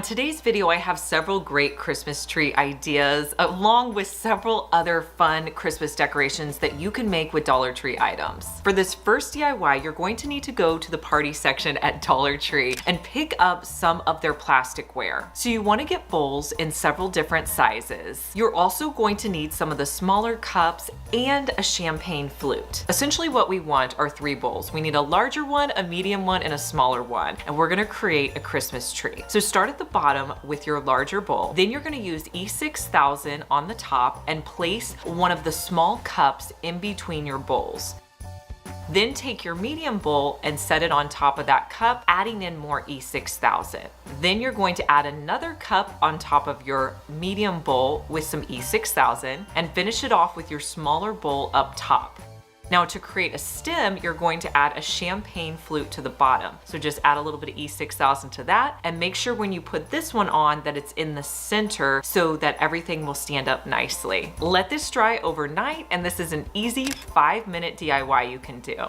today's video, I have several great Christmas tree ideas, along with several other fun Christmas decorations that you can make with Dollar Tree items. For this first DIY, you're going to need to go to the party section at Dollar Tree and pick up some of their plasticware. So you want to get bowls in several different sizes. You're also going to need some of the smaller cups and a champagne flute. Essentially what we want are 3 bowls. We need a larger one, a medium one, and a smaller one. And we're going to create a Christmas tree. So start at the bottom with your larger bowl. Then you're going to use E6000 on the top and place one of the small cups in between your bowls. Then take your medium bowl and set it on top of that cup, adding in more E6000. Then you're going to add another cup on top of your medium bowl with some E6000 and finish it off with your smaller bowl up top. Now to create a stem, you're going to add a champagne flute to the bottom. So just add a little bit of E6000 to that and make sure when you put this one on that it's in the center so that everything will stand up nicely. Let this dry overnight, and this is an easy 5-minute DIY you can do.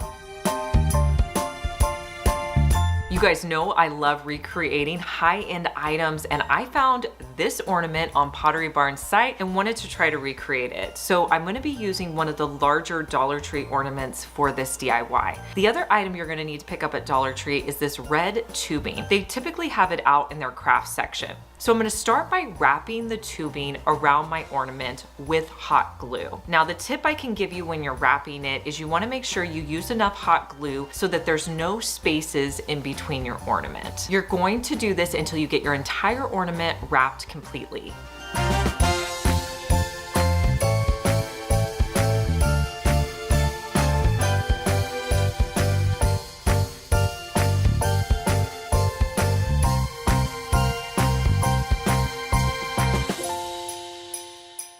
You guys know I love recreating high-end items, and I found this ornament on Pottery Barn's site and wanted to try to recreate it. So I'm going to be using one of the larger Dollar Tree ornaments for this DIY. The other item you're going to need to pick up at Dollar Tree is this red tubing. They typically have it out in their craft section. So I'm going to start by wrapping the tubing around my ornament with hot glue. Now the tip I can give you when you're wrapping it is you want to make sure you use enough hot glue so that there's no spaces in between your ornament. You're going to do this until you get your entire ornament wrapped completely.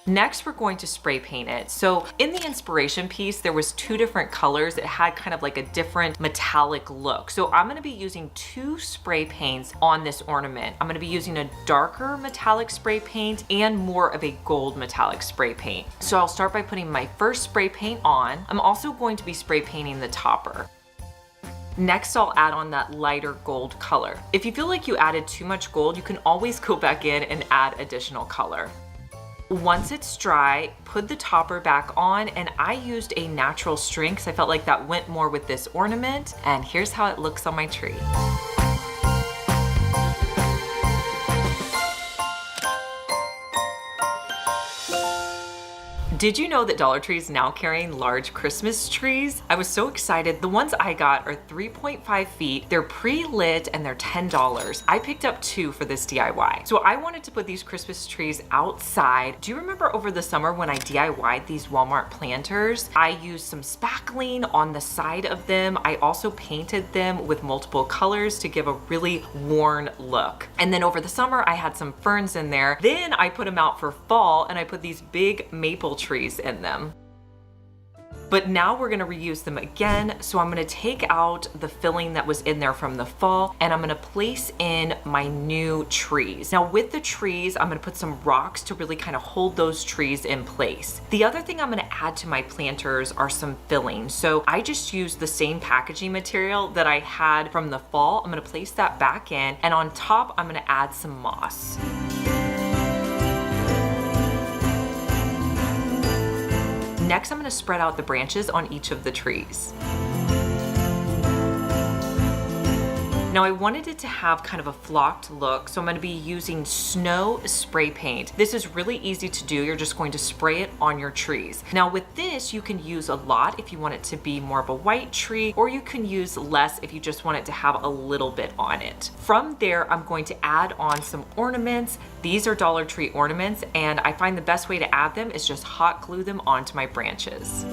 Next, we're going to spray paint it. So in the inspiration piece, there was 2 different colors. It had kind of like a different metallic look. So I'm gonna be using 2 spray paints on this ornament. I'm gonna be using a darker metallic spray paint and more of a gold metallic spray paint. So I'll start by putting my first spray paint on. I'm also going to be spray painting the topper. Next, I'll add on that lighter gold color. If you feel like you added too much gold, you can always go back in and add additional color. Once it's dry, put the topper back on, and I used a natural string because I felt like that went more with this ornament, and here's how it looks on my tree. Did you know that Dollar Tree is now carrying large Christmas trees? I was so excited. The ones I got are 3.5 feet. They're pre-lit and they're $10. I picked up 2 for this DIY. So I wanted to put these Christmas trees outside. Do you remember over the summer when I DIY'd these Walmart planters? I used some spackling on the side of them. I also painted them with multiple colors to give a really worn look. And then over the summer, I had some ferns in there. Then I put them out for fall and I put these big maple trees in them. But now we're going to reuse them again. So I'm going to take out the filling that was in there from the fall, and I'm going to place in my new trees. Now with the trees, I'm going to put some rocks to really kind of hold those trees in place. The other thing I'm going to add to my planters are some fillings. So I just used the same packaging material that I had from the fall. I'm going to place that back in, and on top, I'm going to add some moss. Next, I'm going to spread out the branches on each of the trees. Now I wanted it to have kind of a flocked look, so I'm going to be using snow spray paint. This is really easy to do. You're just going to spray it on your trees. Now with this, you can use a lot if you want it to be more of a white tree, or you can use less if you just want it to have a little bit on it. From there, I'm going to add on some ornaments. These are Dollar Tree ornaments, and I find the best way to add them is just hot glue them onto my branches.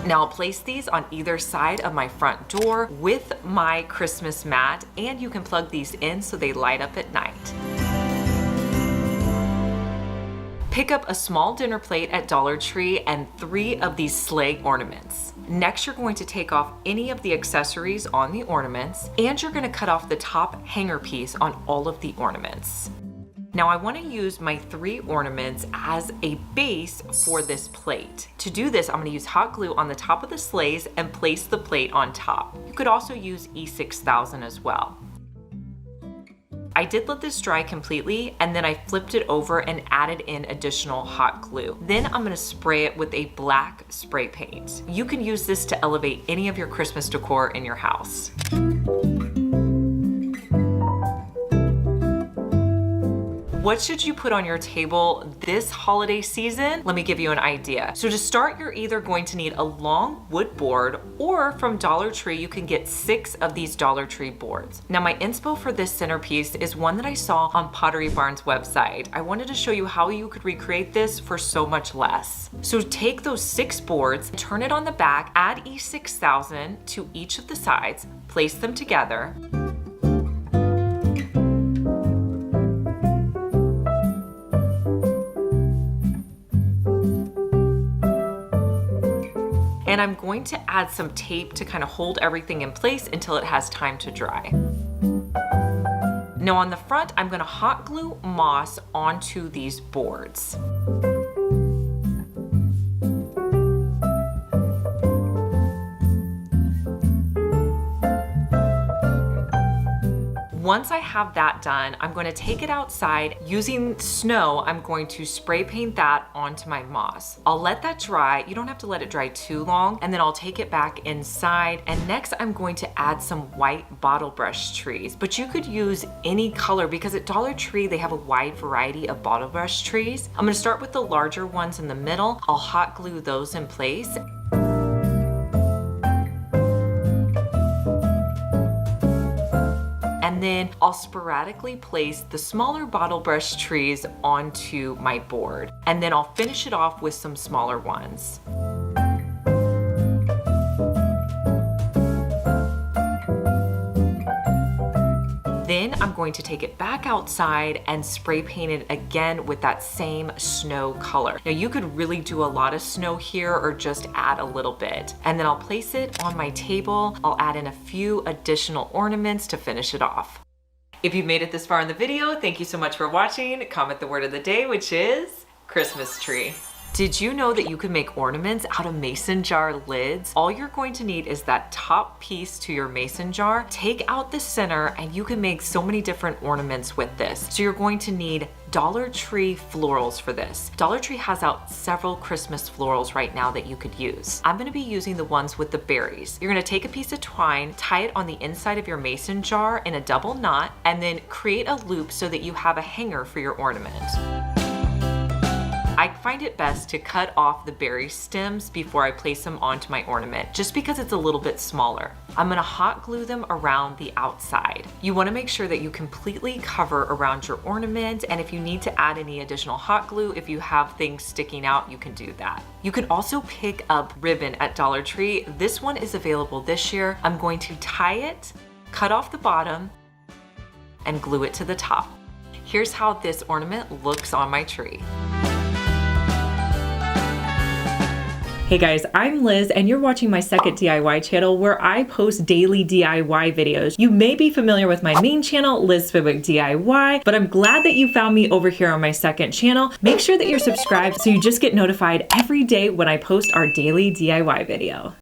Now I'll place these on either side of my front door with my Christmas mat, and you can plug these in so they light up at night. Pick up a small dinner plate at Dollar Tree and 3 of these sleigh ornaments. Next, you're going to take off any of the accessories on the ornaments, and you're going to cut off the top hanger piece on all of the ornaments. Now I want to use my 3 ornaments as a base for this plate. To do this, I'm going to use hot glue on the top of the sleighs and place the plate on top. You could also use E6000 as well. I did let this dry completely, and then I flipped it over and added in additional hot glue. Then I'm gonna spray it with a black spray paint. You can use this to elevate any of your Christmas decor in your house. What should you put on your table this holiday season? Let me give you an idea. So to start, you're either going to need a long wood board, or from Dollar Tree, you can get 6 of these Dollar Tree boards. Now my inspo for this centerpiece is one that I saw on Pottery Barn's website. I wanted to show you how you could recreate this for so much less. So take those 6 boards, turn it on the back, add E6000 to each of the sides, place them together. And I'm going to add some tape to kind of hold everything in place until it has time to dry. Now on the front, I'm gonna hot glue moss onto these boards. Once I have that done, I'm going to take it outside. Using snow, I'm going to spray paint that onto my moss. I'll let that dry. You don't have to let it dry too long. And then I'll take it back inside. And next I'm going to add some white bottle brush trees, but you could use any color because at Dollar Tree, they have a wide variety of bottle brush trees. I'm going to start with the larger ones in the middle. I'll hot glue those in place. And then I'll sporadically place the smaller bottle brush trees onto my board. And then I'll finish it off with some smaller ones. Then I'm going to take it back outside and spray paint it again with that same snow color. Now you could really do a lot of snow here or just add a little bit. And then I'll place it on my table. I'll add in a few additional ornaments to finish it off. If you've made it this far in the video, thank you so much for watching. Comment the word of the day, which is Christmas tree. Did you know that you can make ornaments out of mason jar lids? All you're going to need is that top piece to your mason jar. Take out the center and you can make so many different ornaments with this. So you're going to need Dollar Tree florals for this. Dollar Tree has out several Christmas florals right now that you could use. I'm gonna be using the ones with the berries. You're gonna take a piece of twine, tie it on the inside of your mason jar in a double knot, and then create a loop so that you have a hanger for your ornament. I find it best to cut off the berry stems before I place them onto my ornament, just because it's a little bit smaller. I'm gonna hot glue them around the outside. You wanna make sure that you completely cover around your ornament, and if you need to add any additional hot glue, if you have things sticking out, you can do that. You can also pick up ribbon at Dollar Tree. This one is available this year. I'm going to tie it, cut off the bottom, and glue it to the top. Here's how this ornament looks on my tree. Hey guys, I'm Liz and you're watching my second DIY channel where I post daily DIY videos. You may be familiar with my main channel, Liz Fenwick DIY, but I'm glad that you found me over here on my second channel. Make sure that you're subscribed so you just get notified every day when I post our daily DIY video.